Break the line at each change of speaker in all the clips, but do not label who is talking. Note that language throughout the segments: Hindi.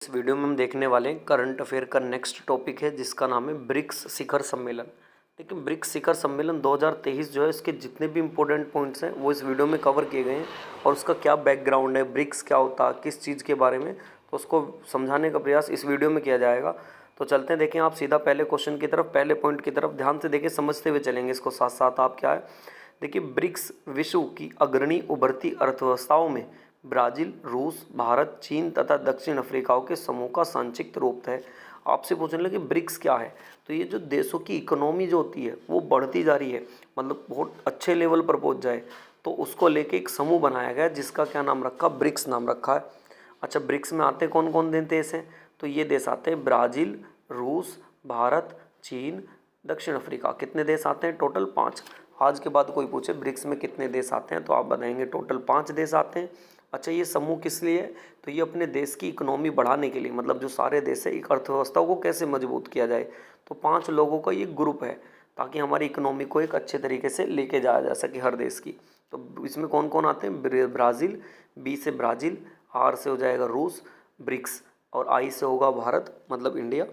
इस वीडियो में हम देखने वाले हैं करंट अफेयर का नेक्स्ट टॉपिक है जिसका नाम है ब्रिक्स शिखर सम्मेलन। देखिए ब्रिक्स शिखर सम्मेलन 2023 जो है इसके जितने भी इंपॉर्टेंट पॉइंट्स हैं वो इस वीडियो में कवर किए गए हैं और उसका क्या बैकग्राउंड है, ब्रिक्स क्या होता है, किस चीज़ के बारे में, तो उसको समझाने का प्रयास इस वीडियो में किया जाएगा। तो चलते हैं, देखें आप सीधा पहले क्वेश्चन की तरफ, पहले पॉइंट की तरफ ध्यान से देखें, समझते हुए चलेंगे इसको साथ साथ। आप क्या है, देखिए ब्रिक्स विश्व की अग्रणी उभरती अर्थव्यवस्थाओं में ब्राज़ील, रूस, भारत, चीन तथा दक्षिण अफ्रीकाओं के समूह का संक्षिप्त रूप है। आपसे पूछने लगे ब्रिक्स क्या है, तो ये जो देशों की इकोनॉमी जो होती है वो बढ़ती जा रही है, मतलब बहुत अच्छे लेवल पर पहुंच जाए, तो उसको लेके एक समूह बनाया गया जिसका क्या नाम रखा, ब्रिक्स नाम रखा है। अच्छा, ब्रिक्स में आते कौन कौन देश हैं, तो ये देश आते हैं ब्राज़ील, रूस, भारत, चीन, दक्षिण अफ्रीका। कितने देश आते हैं, टोटल 5। आज के बाद कोई पूछे ब्रिक्स में कितने देश आते हैं तो आप बताएंगे टोटल 5 देश आते हैं। अच्छा, ये समूह किस लिए है, तो ये अपने देश की इकोनॉमी बढ़ाने के लिए, मतलब जो सारे देश है एक अर्थव्यवस्था को कैसे मजबूत किया जाए, तो 5 लोगों का ये ग्रुप है ताकि हमारी इकोनॉमी को एक अच्छे तरीके से लेके जाया जा सके हर देश की। तो इसमें कौन कौन आते हैं, ब्राज़ील, बी से ब्राज़ील, आर से हो जाएगा रूस, ब्रिक्स, और आई से होगा भारत मतलब इंडिया,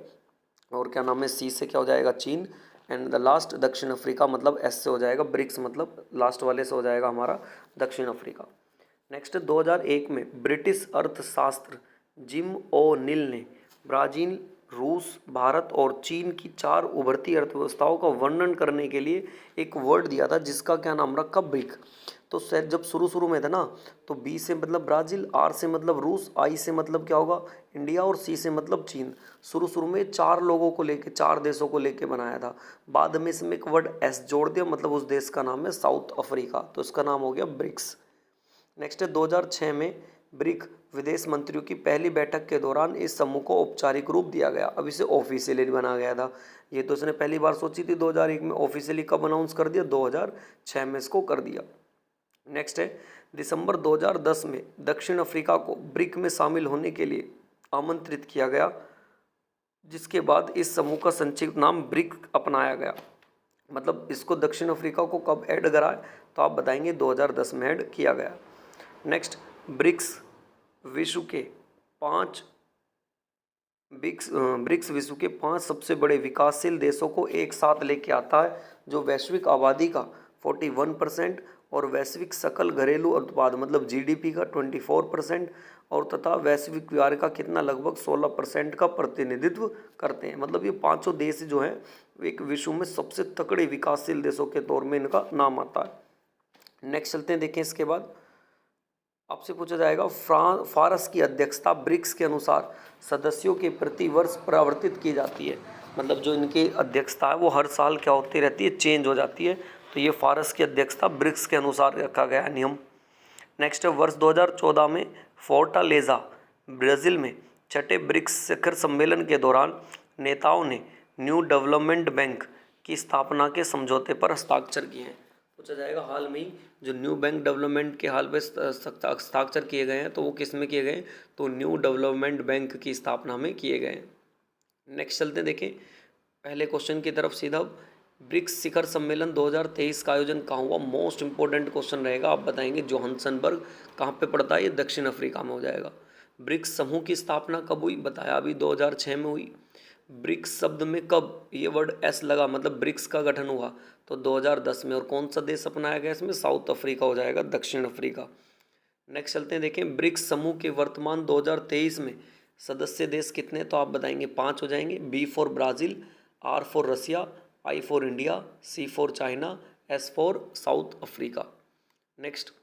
और क्या नाम है सी से क्या हो जाएगा चीन, एंड द लास्ट दक्षिण अफ्रीका, मतलब एस से हो जाएगा ब्रिक्स, मतलब लास्ट वाले से हो जाएगा हमारा दक्षिण अफ्रीका। नेक्स्ट 2001 में ब्रिटिश अर्थशास्त्र जिम ओ निल ने ब्राज़ील, रूस, भारत और चीन की 4 उभरती अर्थव्यवस्थाओं का वर्णन करने के लिए एक वर्ड दिया था जिसका क्या नाम रखा, ब्रिक। तो सर जब शुरू में था ना, तो बी से मतलब ब्राज़ील, आर से मतलब रूस, आई से मतलब क्या होगा इंडिया, और सी से मतलब चीन। शुरू में 4 लोगों को लेके, 4 देशों को लेके बनाया था। बाद में इसमें एक वर्ड एस जोड़ दिया, मतलब उस देश का नाम है साउथ अफ्रीका, तो इसका नाम हो गया ब्रिक्स। नेक्स्ट है 2006 में ब्रिक विदेश मंत्रियों की पहली बैठक के दौरान इस समूह को औपचारिक रूप दिया गया। अब इसे ऑफिशियली बना गया था, ये तो इसने पहली बार सोची थी 2001 में, ऑफिशियली कब अनाउंस कर दिया, 2006 में इसको कर दिया। नेक्स्ट है दिसंबर 2010 में दक्षिण अफ्रीका को ब्रिक में शामिल होने के लिए आमंत्रित किया गया, जिसके बाद इस समूह का संक्षिप्त नाम ब्रिक अपनाया गया। मतलब इसको दक्षिण अफ्रीका को कब ऐड करा है, तो आप बताएंगे 2010 में ऐड किया गया। नेक्स्ट, ब्रिक्स विश्व के 5 ब्रिक्स विश्व के 5 सबसे बड़े विकासशील देशों को एक साथ लेके आता है, जो वैश्विक आबादी का 41% और वैश्विक सकल घरेलू उत्पाद मतलब जीडीपी का 24% और तथा वैश्विक व्यवहार का कितना लगभग 16% का प्रतिनिधित्व करते हैं। मतलब ये 5 देश जो हैं एक विश्व में सबसे तगड़े विकासशील देशों के तौर में इनका नाम आता है। नेक्स्ट चलते हैं, देखें इसके बाद आपसे पूछा जाएगा फारस की अध्यक्षता ब्रिक्स के अनुसार सदस्यों के प्रति वर्ष परिवर्तित की जाती है। मतलब जो इनकी अध्यक्षता है वो हर साल क्या होती रहती है, चेंज हो जाती है। तो ये फारस की अध्यक्षता ब्रिक्स के अनुसार रखा गया है नियम। नेक्स्ट है वर्ष 2014 में फोर्टालेजा ब्राज़ील में छठे ब्रिक्स शिखर सम्मेलन के दौरान नेताओं ने न्यू डेवलपमेंट बैंक की स्थापना के समझौते पर हस्ताक्षर किए हैं। पूछा जाएगा हाल में ही जो न्यू बैंक डेवलपमेंट के हाल पे हस्ताक्षर किए गए हैं तो वो किस में किए गए हैं, तो न्यू डेवलपमेंट बैंक की स्थापना में किए गए हैं। नेक्स्ट चलते हैं, देखें पहले क्वेश्चन की तरफ सीधा। ब्रिक्स शिखर सम्मेलन 2023 का आयोजन कहाँ हुआ, मोस्ट इंपॉर्टेंट क्वेश्चन रहेगा। आप बताएंगे जोहान्सबर्ग कहाँ पे पड़ता है, ये दक्षिण अफ्रीका में हो जाएगा। ब्रिक्स समूह की स्थापना कब हुई, बताया अभी 2006 में हुई। ब्रिक्स शब्द में कब ये वर्ड एस लगा, मतलब ब्रिक्स का गठन हुआ, तो 2010 में। और कौन सा देश अपनाया गया इसमें, साउथ अफ्रीका हो जाएगा, दक्षिण अफ्रीका। नेक्स्ट चलते हैं, देखें ब्रिक्स समूह के वर्तमान 2023 में सदस्य देश कितने, तो आप बताएंगे 5 हो जाएंगे। B for Brazil, R for Russia, I for India, C for China, S for South Africa. Next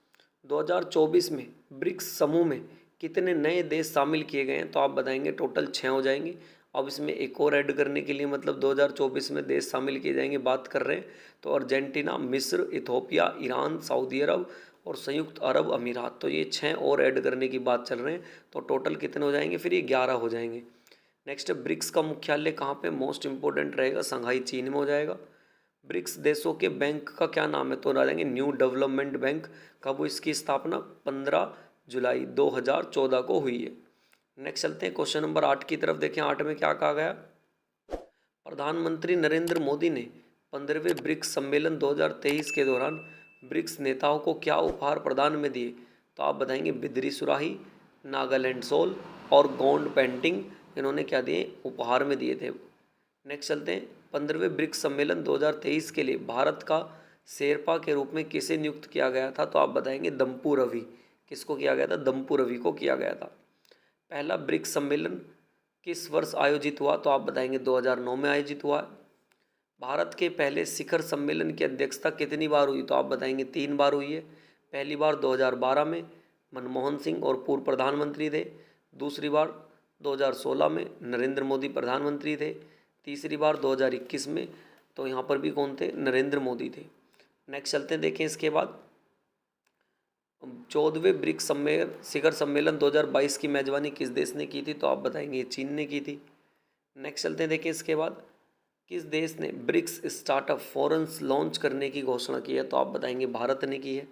2024 में ब्रिक्स समूह में कितने नए देश शामिल किए गए हैं, तो आप बताएंगे टोटल 6 हो जाएंगे। अब इसमें एक और ऐड करने के लिए मतलब 2024 में देश शामिल किए जाएंगे, बात कर रहे हैं तो अर्जेंटीना, मिस्र, इथोपिया, ईरान, सऊदी अरब और संयुक्त अरब अमीरात। तो ये 6 और ऐड करने की बात चल रहे हैं, तो टोटल कितने हो जाएंगे, फिर ये 11 हो जाएंगे। नेक्स्ट, ब्रिक्स का मुख्यालय कहाँ पे, मोस्ट इंपॉर्टेंट रहेगा, शंघाई चीन में हो जाएगा। ब्रिक्स देशों के बैंक का क्या नाम है, तो डालेंगे न्यू डेवलपमेंट बैंक। कब हुई इसकी स्थापना, 15 जुलाई 2014 को हुई है। नेक्स्ट चलते हैं क्वेश्चन नंबर 8 की तरफ, देखें 8 में क्या कहा गया। प्रधानमंत्री नरेंद्र मोदी ने 15वें ब्रिक्स सम्मेलन 2023 के दौरान ब्रिक्स नेताओं को क्या उपहार प्रदान में दिए, तो आप बताएंगे बिदरी सुराही, नागालैंड सोल, और गोंड पेंटिंग इन्होंने क्या दिए, उपहार में दिए थे। नेक्स्ट चलते हैं, 15वें ब्रिक्स सम्मेलन 2023 के लिए भारत का शेरपा के रूप में किसे नियुक्त किया गया था, तो आप बताएंगे दम्पू रवि। किसको किया गया था, दम्पू रवि को किया गया था। पहला ब्रिक्स सम्मेलन किस वर्ष आयोजित हुआ, तो आप बताएंगे 2009 में आयोजित हुआ। भारत के पहले शिखर सम्मेलन की अध्यक्षता कितनी बार हुई, तो आप बताएंगे 3 बार हुई है। पहली बार 2012 में मनमोहन सिंह और पूर्व प्रधानमंत्री थे। दूसरी बार 2016 में नरेंद्र मोदी प्रधानमंत्री थे। तीसरी बार 2021 में, तो यहाँ पर भी कौन थे, नरेंद्र मोदी थे। नेक्स्ट चलते हैं, देखें इसके बाद 14वें ब्रिक्स शिखर सम्मेलन 2022 की मेजबानी किस देश ने की थी, तो आप बताएंगे चीन ने की थी। नेक्स्ट चलते हैं, देखें इसके बाद किस देश ने ब्रिक्स स्टार्टअप फोरम्स लॉन्च करने की घोषणा की है, तो आप बताएंगे भारत ने की है।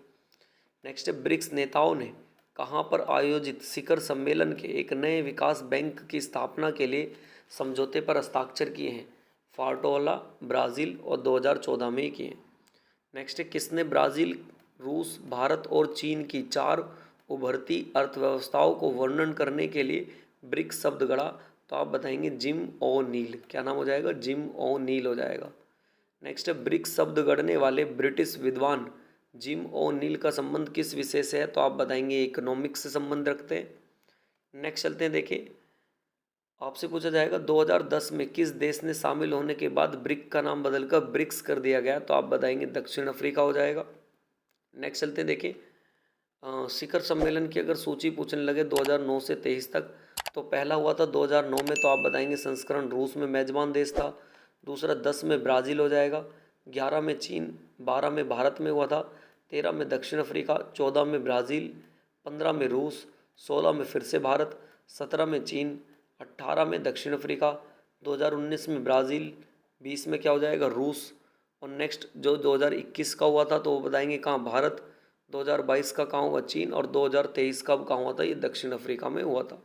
नेक्स्ट है, ब्रिक्स नेताओं ने कहाँ पर आयोजित शिखर सम्मेलन के एक नए विकास बैंक की स्थापना के लिए समझौते पर हस्ताक्षर किए हैं, फार्टोला, ब्राज़ील और 2014 में ही किए हैं। नेक्स्ट है, किसने ब्राज़ील, रूस, भारत और चीन की 4 उभरती अर्थव्यवस्थाओं को वर्णन करने के लिए ब्रिक्स शब्द गढ़ा, तो आप बताएंगे जिम ओ नील। क्या नाम हो जाएगा, जिम ओ नील हो जाएगा। नेक्स्ट है, ब्रिक्स शब्द गढ़ने वाले ब्रिटिश विद्वान जिम ओ नील का संबंध किस विषय से है, तो आप बताएंगे इकोनॉमिक्स से संबंध रखते हैं। नेक्स्ट चलते हैं, देखिए आपसे पूछा जाएगा 2010 में किस देश ने शामिल होने के बाद ब्रिक का नाम बदलकर ब्रिक्स कर दिया गया, तो आप बताएंगे दक्षिण अफ्रीका हो जाएगा। नेक्स्ट चलते हैं, देखिए शिखर सम्मेलन की अगर सूची पूछने लगे 2009 से 23 तक, तो पहला हुआ था 2009 में, तो आप बताएंगे संस्करण रूस में मेजबान देश था। दूसरा 10 में ब्राज़ील हो जाएगा, 11 में चीन, 12 में भारत में हुआ था, 13 में दक्षिण अफ्रीका, 14 में ब्राज़ील, 15 में रूस, 16 में फिर से भारत, 17 में चीन, 18 में दक्षिण अफ्रीका, 2019 में ब्राज़ील, 20 में क्या हो जाएगा, रूस। और नेक्स्ट जो 2021 का हुआ था, तो वो बताएंगे कहाँ, भारत। 2022 का कहाँ हुआ, चीन। और 2023 का कहाँ हुआ था, ये दक्षिण अफ्रीका में हुआ था।